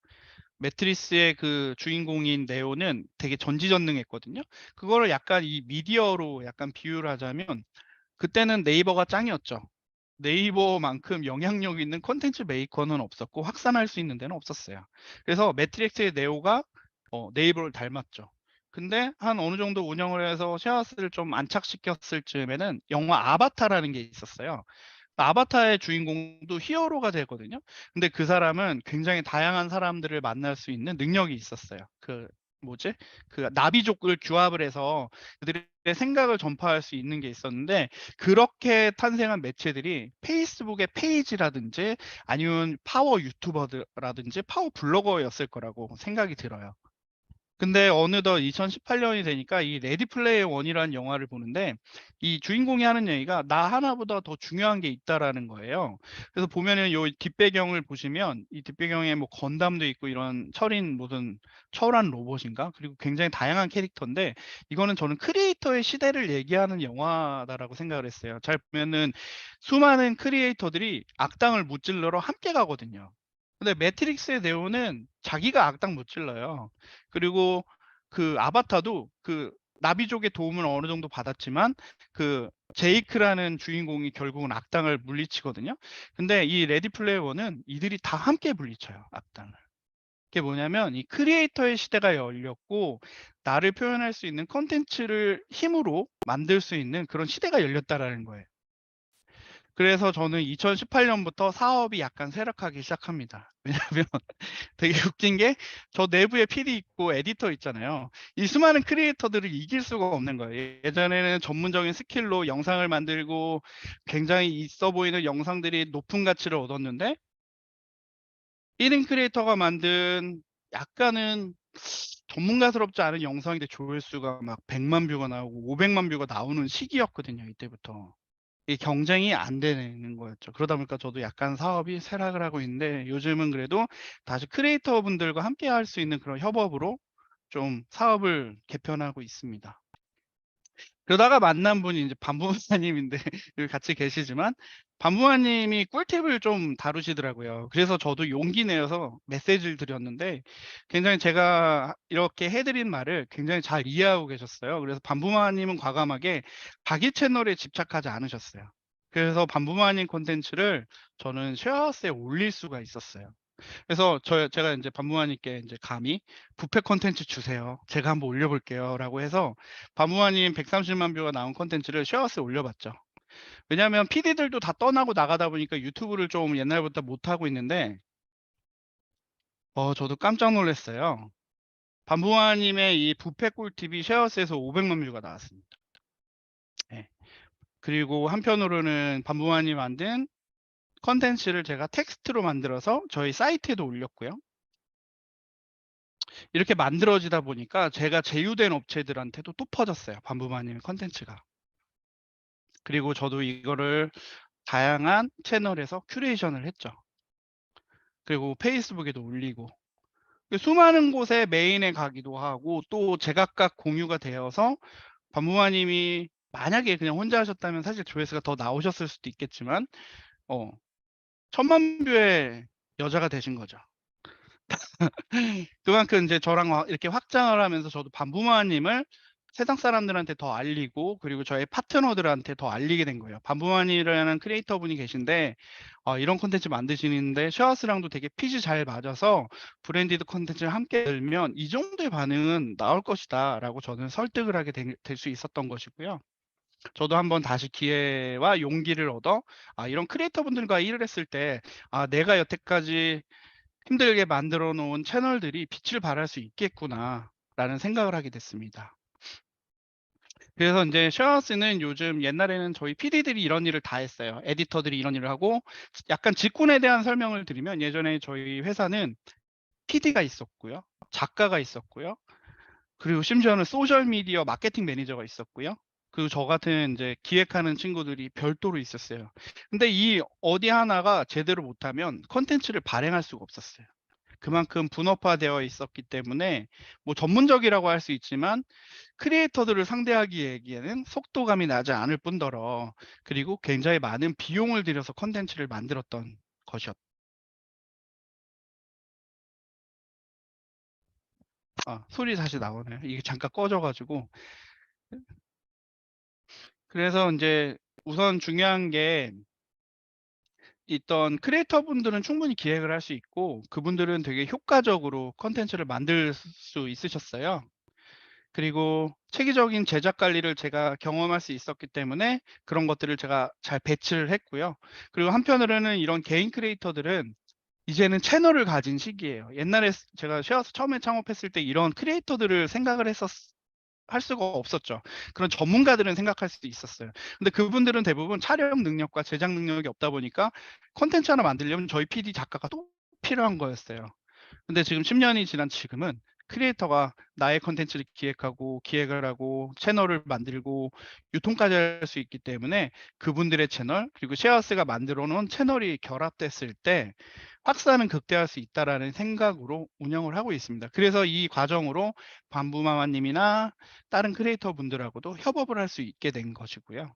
매트릭스의 그 주인공인 네오는 되게 전지전능했거든요. 그거를 약간 이 미디어로 약간 비유를 하자면, 그때는 네이버가 짱이었죠. 네이버만큼 영향력 있는 콘텐츠 메이커는 없었고 확산할 수 있는 데는 없었어요. 그래서 매트릭스의 네오가 네이버를 닮았죠. 근데 한 어느 정도 운영을 해서 쉐어스를 좀 안착시켰을 즈음에는 영화 아바타라는 게 있었어요. 아바타의 주인공도 히어로가 되거든요. 근데 그 사람은 굉장히 다양한 사람들을 만날 수 있는 능력이 있었어요. 그 뭐지? 그 나비족을 규합을 해서 그들의 생각을 전파할 수 있는 게 있었는데, 그렇게 탄생한 매체들이 페이스북의 페이지라든지 아니면 파워 유튜버라든지 파워 블로거였을 거라고 생각이 들어요. 근데 어느덧 2018년이 되니까 이 레디 플레이어 원이라는 영화를 보는데, 이 주인공이 하는 얘기가 나 하나보다 더 중요한 게 있다라는 거예요. 그래서 보면은 요 뒷배경을 보시면 이 뒷배경에 뭐 건담도 있고 이런 무슨 철한 로봇인가? 그리고 굉장히 다양한 캐릭터인데, 이거는 저는 크리에이터의 시대를 얘기하는 영화다라고 생각을 했어요. 잘 보면은 수많은 크리에이터들이 악당을 무찔러러 함께 가거든요. 근데 매트릭스의 네오는 자기가 악당 무찔러요. 그리고 그 아바타도 그 나비족의 도움을 어느 정도 받았지만 그 제이크라는 주인공이 결국은 악당을 물리치거든요. 근데 이 레디 플레이어 원은 이들이 다 함께 물리쳐요, 악당을. 그게 뭐냐면 이 크리에이터의 시대가 열렸고, 나를 표현할 수 있는 콘텐츠를 힘으로 만들 수 있는 그런 시대가 열렸다라는 거예요. 그래서 저는 2018년부터 사업이 약간 쇠락하기 시작합니다. 왜냐하면 되게 웃긴 게, 저 내부에 PD 있고 에디터 있잖아요. 이 수많은 크리에이터들을 이길 수가 없는 거예요. 예전에는 전문적인 스킬로 영상을 만들고 굉장히 있어 보이는 영상들이 높은 가치를 얻었는데, 1인 크리에이터가 만든 약간은 전문가스럽지 않은 영상인데 조회수가 막 100만 뷰가 나오고 500만 뷰가 나오는 시기였거든요, 이때부터. 이 경쟁이 안 되는 거였죠. 그러다 보니까 저도 약간 사업이 쇠락을 하고 있는데, 요즘은 그래도 다시 크리에이터 분들과 함께 할 수 있는 그런 협업으로 좀 사업을 개편하고 있습니다. 그러다가 만난 분이 이제 반부모님인데 여기 같이 계시지만 반부모님이 꿀팁을 좀 다루시더라고요. 그래서 저도 용기 내어서 메시지를 드렸는데 굉장히 제가 이렇게 해 드린 말을 굉장히 잘 이해하고 계셨어요. 그래서 반부모님은 과감하게 자기 채널에 집착하지 않으셨어요. 그래서 반부모님 콘텐츠를 저는 쉐어하우스에 올릴 수가 있었어요. 그래서 제가 인제 반부모님께 인제 감히 "부패 콘텐츠 주세요. 제가 한번 올려 볼게요."라고 해서 반부모님 130만 뷰가 나온 콘텐츠를 쉐어하우스에 올려 봤죠. 왜냐하면 PD들도 다 떠나고 나가다 보니까 유튜브를 좀 옛날부터 못 하고 있는데 저도 깜짝 놀랐어요. 반부모님의 이 부패 꿀팁이 쉐어하우스에서 500만 뷰가 나왔습니다. 예. 그리고 한편으로는 반부모님이 만든 콘텐츠를 제가 텍스트로 만들어서 저희 사이트에도 올렸고요. 이렇게 만들어지다 보니까 제가 제휴된 업체들한테도 또 퍼졌어요, 반부마님 콘텐츠가. 그리고 저도 이거를 다양한 채널에서 큐레이션을 했죠. 그리고 페이스북에도 올리고 수많은 곳에 메인에 가기도 하고 또 제각각 공유가 되어서 반부마님이 만약에 그냥 혼자 하셨다면 사실 조회수가 더 나오셨을 수도 있겠지만 어 1000만 뷰의 여자가 되신 거죠. 그만큼 인제 저랑 이렇게 확장을 하면서 저도 반부마님을 세상 사람들한테 더 알리고 그리고 저의 파트너들한테 더 알리게 된 거예요. 반부마님이라는 크리에이터분이 계신데 이런 콘텐츠 만드시는데 쉐어하우스랑도 되게 핏이 잘 맞아서 브랜디드 콘텐츠를 함께 들면 이 정도의 반응은 나올 것이다라고 저는 설득을 하게 될 수 있었던 것이고요. 저도 한번 다시 기회와 용기를 얻어 이런 크리에이터분들과 일을 했을 때 '내가 여태까지 힘들게 만들어 놓은 채널들이 빛을 발할 수 있겠구나.'라는 생각을 하게 됐습니다. 그래서 인제 쉐어하우스는 요즘 옛날에는 저희 PD들이 이런 일을 다 했어요. 에디터들이 이런 일을 하고 약간 직군에 대한 설명을 드리면 예전에 저희 회사는 PD가 있었고요. 작가가 있었고요. 그리고 심지어는 소셜 미디어 마케팅 매니저가 있었고요. 그리고 저 같은 인제 기획하는 친구들이 별도로 있었어요. 근데 이 어디 하나가 제대로 못하면 콘텐츠를 발행할 수가 없었어요. 그만큼 분업화되어 있었기 때문에 뭐 전문적이라고 할 수 있지만 크리에이터들을 상대하기에는 속도감이 나지 않을 뿐더러 그리고 굉장히 많은 비용을 들여서 콘텐츠를 만들었던 것이었 소리 다시 나오네요. 이게 잠깐 꺼져 가지고. 그래서 인제 우선 중요한 게 있던 크리에이터분들은 충분히 기획을 할 수 있고 그분들은 되게 효과적으로 콘텐츠를 만들 수 있으셨어요. 그리고 체계적인 제작 관리를 제가 경험할 수 있었기 때문에 그런 것들을 제가 잘 배치를 했고요. 그리고 한편으로는 이런 개인 크리에이터들은 이제는 채널을 가진 시기예요. 옛날에 제가 쉐어하우스 처음에 창업했을 때 이런 크리에이터들을 생각을 했었 할 수가 없었죠. 그런 전문가들은 생각할 수도 있었어요. 근데 그분들은 대부분 촬영 능력과 제작 능력이 없다 보니까 콘텐츠 하나 만들려면 저희 PD 작가가 또 필요한 거였어요. 근데 지금 10 년이 지난 지금은 크리에이터가 나의 콘텐츠를 기획하고 기획을 하고 채널을 만들고 유통까지 할 수 있기 때문에 그분들의 채널 그리고 쉐어하우스가 만들어 놓은 채널이 결합됐을 때 '확산은 극대화할 수 있다.'라는 생각으로 운영을 하고 있습니다. 그래서 이 과정으로 반부마마 님이나 다른 크리에이터 분들하고도 협업을 할 수 있게 된 것이고요.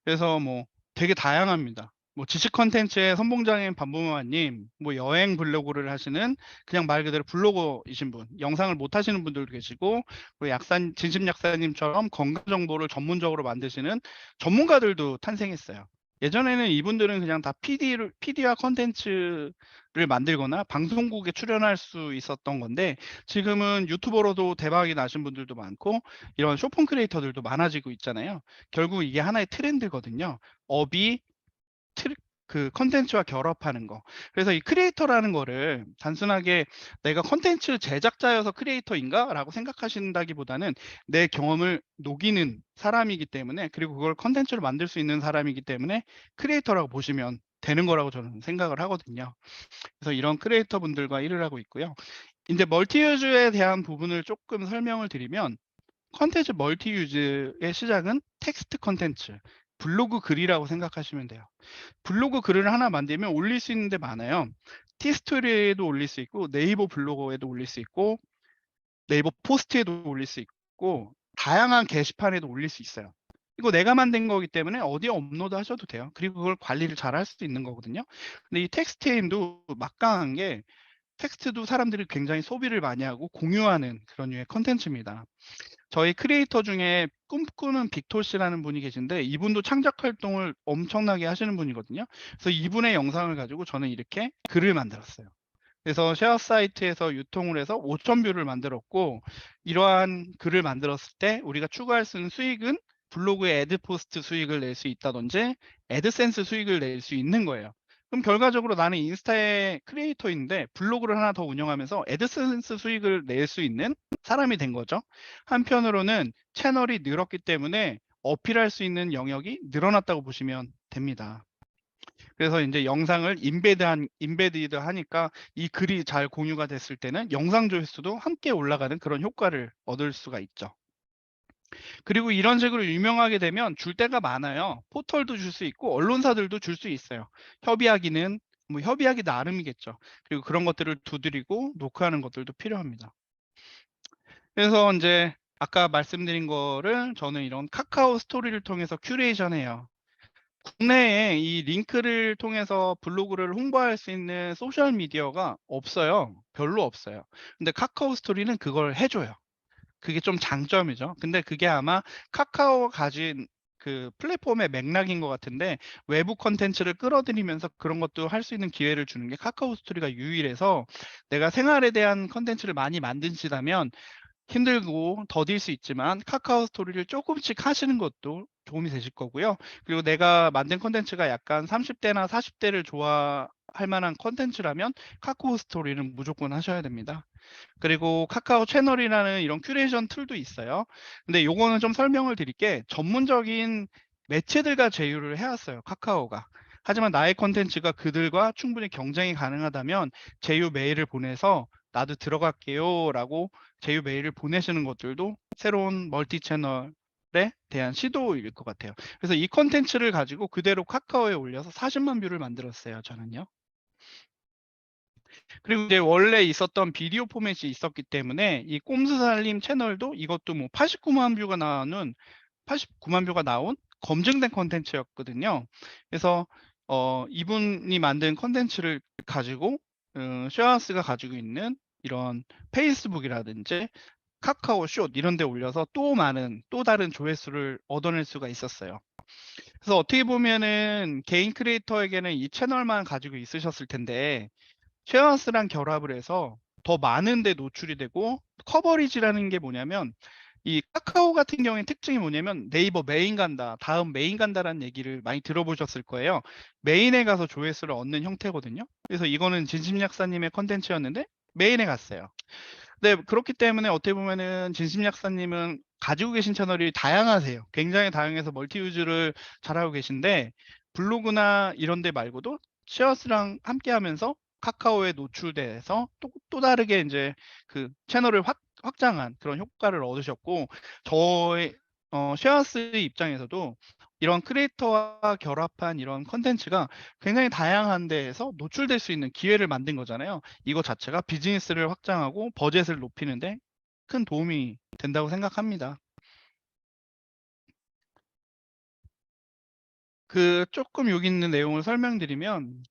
그래서 뭐 되게 다양합니다. 뭐 지식 콘텐츠의 선봉장인 반부모님, 뭐 여행 블로그를 하시는 그냥 말 그대로 블로거이신 분, 영상을 못 하시는 분들도 계시고, 그 진심 약사님처럼 건강 정보를 전문적으로 만드시는 전문가들도 탄생했어요. 예전에는 이분들은 그냥 다 PD와 콘텐츠를 만들거나 방송국에 출연할 수 있었던 건데, 지금은 유튜버로도 대박이 나신 분들도 많고, 이런 쇼폰 크리에이터들도 많아지고 있잖아요. 결국 이게 하나의 트렌드거든요. 업이 트 그 콘텐츠와 결합하는 거. 그래서 이 크리에이터라는 거를 단순하게 '내가 콘텐츠 제작자여서 크리에이터인가?'라고 생각하신다기보다는 내 경험을 녹이는 사람이기 때문에 그리고 그걸 콘텐츠로 만들 수 있는 사람이기 때문에 크리에이터라고 보시면 되는 거라고 저는 생각을 하거든요. 그래서 이런 크리에이터 분들과 일을 하고 있고요. 인제 멀티 유즈에 대한 부분을 쪼끔 설명을 드리면 콘텐츠 멀티 유즈의 시작은 텍스트 콘텐츠, 블로그 글이라고 생각하시면 돼요. 블로그 글을 하나 만들면 올릴 수 있는 데 많아요. 티스토리에도 올릴 수 있고 네이버 블로거에도 올릴 수 있고 네이버 포스트에도 올릴 수 있고 다양한 게시판에도 올릴 수 있어요. 이거 내가 만든 거기 때문에 어디에 업로드 하셔도 돼요. 그리고 그걸 관리를 잘 할 수도 있는 거거든요. 근데 이 텍스트에임도 막강한 게 텍스트도 사람들이 굉장히 소비를 많이 하고 공유하는 그런 류의 콘텐츠입니다. 저희 크리에이터 중에 꿈꾸는 빅토 씨라는 분이 계신데 이분도 창작 활동을 엄청나게 하시는 분이거든요. 그래서 이분의 영상을 가지고 저는 이렇게 글을 만들었어요. 그래서 쉐어 사이트에서 유통을 해서 5천 뷰를 만들었고, 이러한 글을 만들었을 때 우리가 추가할 수 있는 수익은 블로그에 애드 포스트 수익을 낼 수 있다든지 애드센스 수익을 낼 수 있는 거예요. 그럼 결과적으로 나는 인스타의 크리에이터인데 블로그를 하나 더 운영하면서 애드센스 수익을 낼 수 있는 사람이 된 거죠. 한편으로는 채널이 늘었기 때문에 어필할 수 있는 영역이 늘어났다고 보시면 됩니다. 그래서 인제 영상을 임베디드 하니까 이 글이 잘 공유가 됐을 때는 영상 조회수도 함께 올라가는 그런 효과를 얻을 수가 있죠. 그리고 이런 식으로 유명하게 되면 줄 데가 많아요. 포털도 줄 수 있고 언론사들도 줄 수 있어요. 협의하기는 뭐 협의하기 나름이겠죠. 그리고 그런 것들을 두드리고 노크하는 것들도 필요합니다. 그래서 인제 아까 말씀드린 거를 저는 이런 카카오 스토리를 통해서 큐레이션해요. 국내에 이 링크를 통해서 블로그를 홍보할 수 있는 소셜 미디어가 없어요. 별로 없어요. 근데 카카오 스토리는 그걸 해 줘요. 그게 좀 장점이죠. 근데 그게 아마 카카오가 가진 그 플랫폼의 맥락인 것 같은데, 외부 콘텐츠를 끌어들이면서 그런 것도 할 수 있는 기회를 주는 게 카카오 스토리가 유일해서, 내가 생활에 대한 콘텐츠를 많이 만드시다면 힘들고 더딜 수 있지만 카카오 스토리를 조금씩 하시는 것도 도움이 되실 거고요. 그리고 내가 만든 콘텐츠가 약간 30 대나 40 대를 좋아할 만한 콘텐츠라면 카카오 스토리는 무조건 하셔야 됩니다. 그리고 카카오 채널이라는 이런 큐레이션 툴도 있어요. 근데 요거는 좀 설명을 드릴게, 전문적인 매체들과 제휴를 해 왔어요, 카카오가. 하지만 나의 콘텐츠가 그들과 충분히 경쟁이 가능하다면 제휴 메일을 보내서 "나도 들어갈게요."라고 제휴 메일을 보내시는 것들도 새로운 멀티 채널에 대한 시도일 것 같아요. 그래서 이 콘텐츠를 가지고 그대로 카카오에 올려서 40만 뷰를 만들었어요, 저는요. 그리고 이제 원래 있었던 비디오 포맷이 있었기 때문에 이 꼼수살림 채널도 이것도 뭐 89만 뷰가 나오는 89만 뷰가 나온 검증된 콘텐츠였거든요. 그래서 이분이 만든 콘텐츠를 가지고 쉐어하우스가 가지고 있는 이런 페이스북이라든지 카카오 숏 이런 데 올려서 또 많은 또 다른 조회수를 얻어낼 수가 있었어요. 그래서 어떻게 보면은 개인 크리에이터에게는 이 채널만 가지고 있으셨을 텐데, 쉐어하우스랑 결합을 해서 더 많은 데 노출이 되고, 커버리지라는 게 뭐냐면, 이 카카오 같은 경우에 특징이 뭐냐면 네이버 메인 간다, 다음 메인 간다라는 얘기를 많이 들어보셨을 거예요. 메인에 가서 조회수를 얻는 형태거든요. 그래서 이거는 진심약사님의 컨텐츠였는데 메인에 갔어요. 네, 그렇기 때문에 어떻게 보면은 진심 약사님은 가지고 계신 채널이 다양하세요. 굉장히 다양해서 멀티 유즈를 잘하고 계신데, 블로그나 이런 데 말고도 쉐어스랑 함께 하면서 카카오에 노출돼서 또 다르게 인제 그 채널을 확장한 그런 효과를 얻으셨고, 저의 쉐어스 입장에서도 이런 크리에이터와 결합한 이런 콘텐츠가 굉장히 다양한 데에서 노출될 수 있는 기회를 만든 거잖아요. 이거 자체가 비즈니스를 확장하고 버젯을 높이는 데 큰 도움이 된다고 생각합니다. 그 쪼끔 여기 있는 내용을 설명드리면,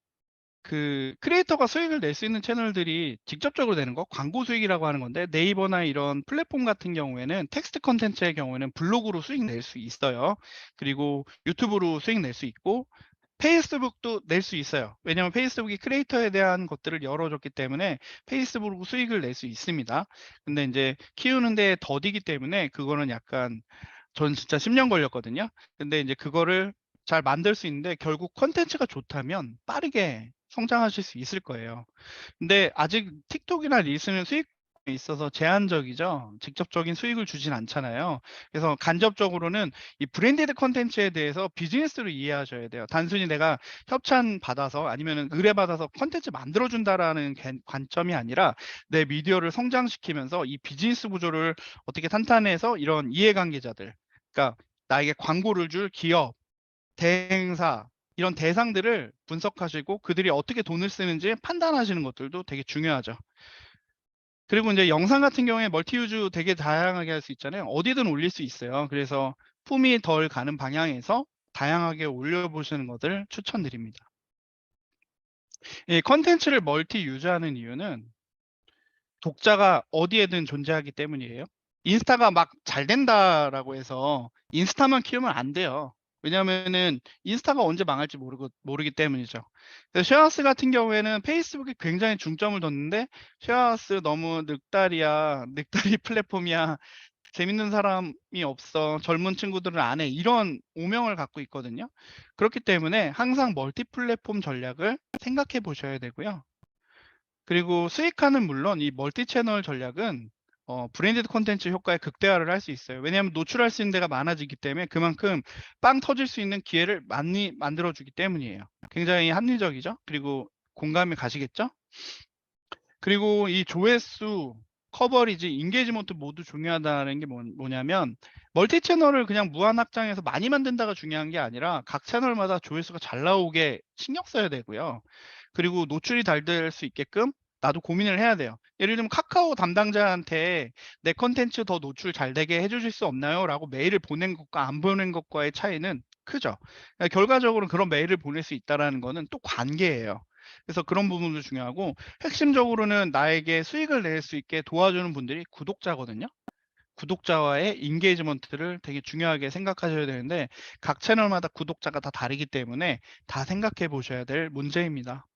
그 크리에이터가 수익을 낼 수 있는 채널들이 직접적으로 되는 거 광고 수익이라고 하는 건데, 네이버나 이런 플랫폼 같은 경우에는 텍스트 콘텐츠의 경우에는 블로그로 수익 낼 수 있어요. 그리고 유튜브로 수익 낼 수 있고 페이스북도 낼 수 있어요. 왜냐하면 페이스북이 크리에이터에 대한 것들을 열어줬기 때문에 페이스북으로 수익을 낼 수 있습니다. 근데 인제 키우는 데 더디기 때문에 그거는 약간, 전 진짜 10년 걸렸거든요. 근데 인제 그거를 잘 만들 수 있는데, 결국 콘텐츠가 좋다면 빠르게 성장하실 수 있을 거예요. 근데 아직 틱톡이나 릴스는 수익에 있어서 제한적이죠. 직접적인 수익을 주진 않잖아요. 그래서 간접적으로는 이 브랜디드 콘텐츠에 대해서 비즈니스로 이해하셔야 돼요. 단순히 내가 협찬 받아서 아니면은 의뢰 받아서 콘텐츠 만들어 준다라는 관점이 아니라, 내 미디어를 성장시키면서 이 비즈니스 구조를 어떻게 탄탄해서 이런 이해관계자들, 그러니까 나에게 광고를 줄 기업, 대행사, 이런 대상들을 분석하시고 그들이 어떻게 돈을 쓰는지 판단하시는 것들도 되게 중요하죠. 그리고 이제 영상 같은 경우에 멀티 유즈 되게 다양하게 할 수 있잖아요. 어디든 올릴 수 있어요. 그래서 품이 덜 가는 방향에서 다양하게 올려보시는 것을 추천드립니다. 이 컨텐츠를 멀티 유즈하는 이유는 독자가 어디에든 존재하기 때문이에요. 인스타가 막 잘 된다라고 해서 인스타만 키우면 안 돼요. 왜냐하면은 인스타가 언제 망할지 모르기 때문이죠. 그래서 쉐어하우스 같은 경우에는 페이스북에 굉장히 중점을 뒀는데 쉐어하우스 너무 늑다리야, 늑다리 플랫폼이야, 재밌는 사람이 없어, 젊은 친구들은 안 해, 이런 오명을 갖고 있거든요. 그렇기 때문에 항상 멀티 플랫폼 전략을 생각해 보셔야 되고요. 그리고 수익화는 물론 이 멀티 채널 전략은 브랜디드 콘텐츠 효과의 극대화를 할 수 있어요. 왜냐하면 노출할 수 있는 데가 많아지기 때문에 그만큼 빵 터질 수 있는 기회를 많이 만들어주기 때문이에요. 굉장히 합리적이죠. 그리고 공감이 가시겠죠? 그리고 이 조회수, 커버리지, 인게이지먼트 모두 중요하다는 게 뭐냐면 멀티 채널을 그냥 무한 확장해서 많이 만든다가 중요한 게 아니라 각 채널마다 조회수가 잘 나오게 신경 써야 되고요. 그리고 노출이 잘 될 수 있게끔 나도 고민을 해야 돼요. 예를 들면 카카오 담당자한테 내 컨텐츠 더 노출 잘 되게 해주실 수 없나요? 라고 메일을 보낸 것과 안 보낸 것과의 차이는 크죠. 그러니까 결과적으로 그런 메일을 보낼 수 있다는 거는 또 관계예요. 그래서 그런 부분도 중요하고 핵심적으로는 나에게 수익을 낼 수 있게 도와주는 분들이 구독자거든요. 구독자와의 인게이지먼트를 되게 중요하게 생각하셔야 되는데 각 채널마다 구독자가 다 다르기 때문에 다 생각해 보셔야 될 문제입니다.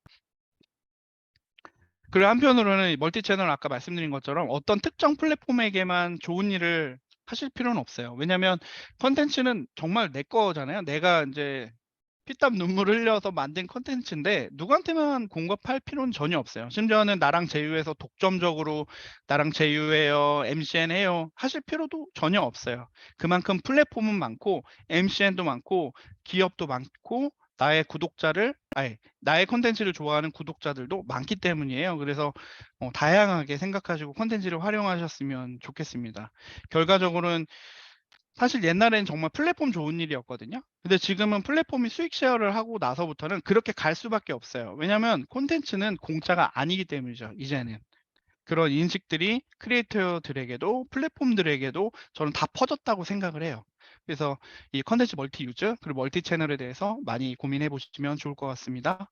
그리고 한편으로는 멀티 채널 아까 말씀드린 것처럼 어떤 특정 플랫폼에게만 좋은 일을 하실 필요는 없어요. 왜냐하면 컨텐츠는 정말 내 거잖아요. 내가 이제 피땀 눈물 흘려서 만든 콘텐츠인데 누구한테만 공급할 필요는 전혀 없어요. 심지어는 나랑 제휴해서 독점적으로 나랑 제휴해요, MCN 해요 하실 필요도 전혀 없어요. 그만큼 플랫폼은 많고 MCN도 많고 기업도 많고 나의 구독자를 아니 나의 콘텐츠를 좋아하는 구독자들도 많기 때문이에요. 그래서 다양하게 생각하시고 콘텐츠를 활용하셨으면 좋겠습니다. 결과적으로는 사실 옛날에는 정말 플랫폼 좋은 일이었거든요. 근데 지금은 플랫폼이 수익 쉐어를 하고 나서부터는 그렇게 갈 수밖에 없어요. 왜냐하면 콘텐츠는 공짜가 아니기 때문이죠. 이제는. 그런 인식들이 크리에이터들에게도 플랫폼들에게도 저는 다 퍼졌다고 생각을 해요. 그래서 이 컨텐츠 멀티 유즈 그리고 멀티 채널에 대해서 많이 고민해 보시면 좋을 것 같습니다.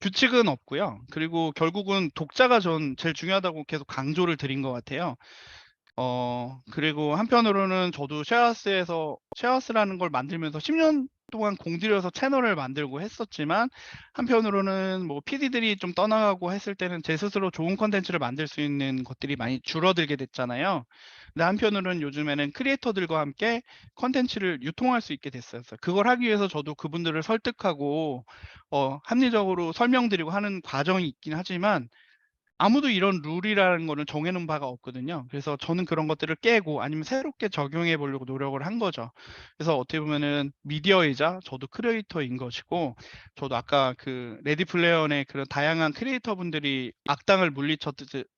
규칙은 없고요. 그리고 결국은 독자가 전 제일 중요하다고 계속 강조를 드린 것 같아요. 그리고 한편으로는 저도 쉐어하우스라는 걸 만들면서 10년 동안 공들여서 채널을 만들고 했었지만 한편으로는 뭐 PD들이 좀 떠나가고 했을 때는 제 스스로 좋은 컨텐츠를 만들 수 있는 것들이 많이 줄어들게 됐잖아요. 근데 한편으로는 요즘에는 크리에이터들과 함께 컨텐츠를 유통할 수 있게 됐어요. 그걸 하기 위해서 저도 그분들을 설득하고 합리적으로 설명드리고 하는 과정이 있긴 하지만 아무도 이런 룰이라는 거는 정해 놓은 바가 없거든요. 그래서 저는 그런 것들을 깨고 아니면 새롭게 적용해 보려고 노력을 한 거죠. 그래서 어떻게 보면은 미디어이자 저도 크리에이터인 것이고 저도 아까 그 레디 플레이어 원의 그런 다양한 크리에이터 분들이 악당을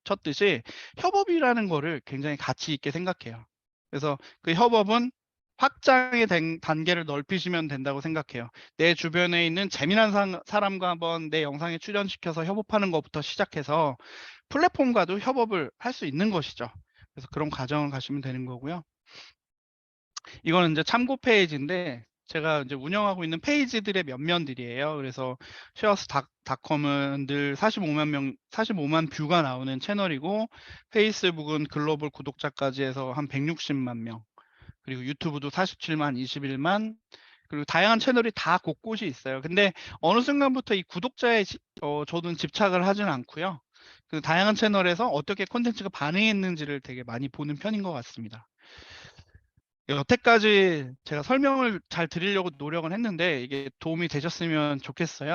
쳤듯이 협업이라는 거를 굉장히 가치 있게 생각해요. 그래서 그 협업은 확장의 단계를 넓히시면 된다고 생각해요. 내 주변에 있는 재미난 사람과 한번 내 영상에 출연시켜서 협업하는 것부터 시작해서 플랫폼과도 협업을 할 수 있는 것이죠. 그래서 그런 과정을 가시면 되는 거고요. 이거는 이제 참고 페이지인데 제가 이제 운영하고 있는 페이지들의 면면들이에요. 그래서 쉐어스닷컴은 늘 45만 뷰가 나오는 채널이고 페이스북은 글로벌 구독자까지 해서 한 160만 명, 그리고 유튜브도 47만, 21만, 그리고 다양한 채널이 다 곳곳이 있어요. 근데 어느 순간부터 이 구독자에 저는 집착을 하진 않고요. 그 다양한 채널에서 어떻게 콘텐츠가 반응했는지를 되게 많이 보는 편인 것 같습니다. 여태까지 제가 설명을 잘 드리려고 노력은 했는데 이게 도움이 되셨으면 좋겠어요.